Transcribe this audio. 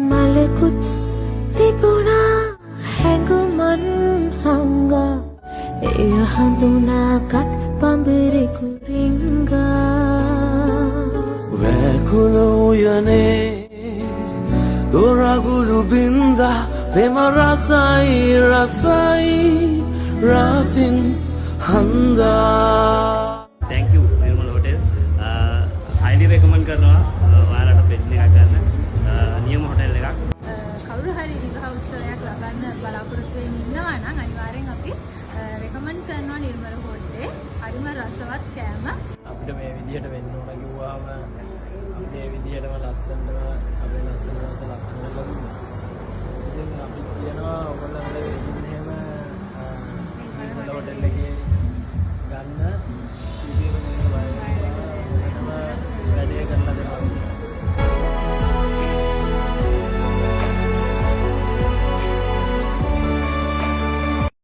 මලකුත් තිබුණා හැඟුමන් හංගා එය හඳුනාගත් පඹරෙකු රිංගා වැකුණු යනේ දොරගුළු බින්දා ප්‍රේම රසයි රසයි රසින් හන්දා. Thank you Nirmal Hotel. Highly recommend කරනවා ඔයාලට බෙඩ් එකක් ගන්න. නියම හොටෙල් එකක්. කවුරු හරි විවාහ උත්සවයක් ලබන්න බලාපොරොත්තු වෙමින් ඉන්නවා නම් අනිවාර්යෙන් අපි රෙකමන්ඩ් කරනවා නිර්මල හෝටලේ. හරිම රසවත් කෑම. අපිට මේ විදිහට වෙන්න ඕන කිව්වම අපිට මේ විදිහටම ලස්සනට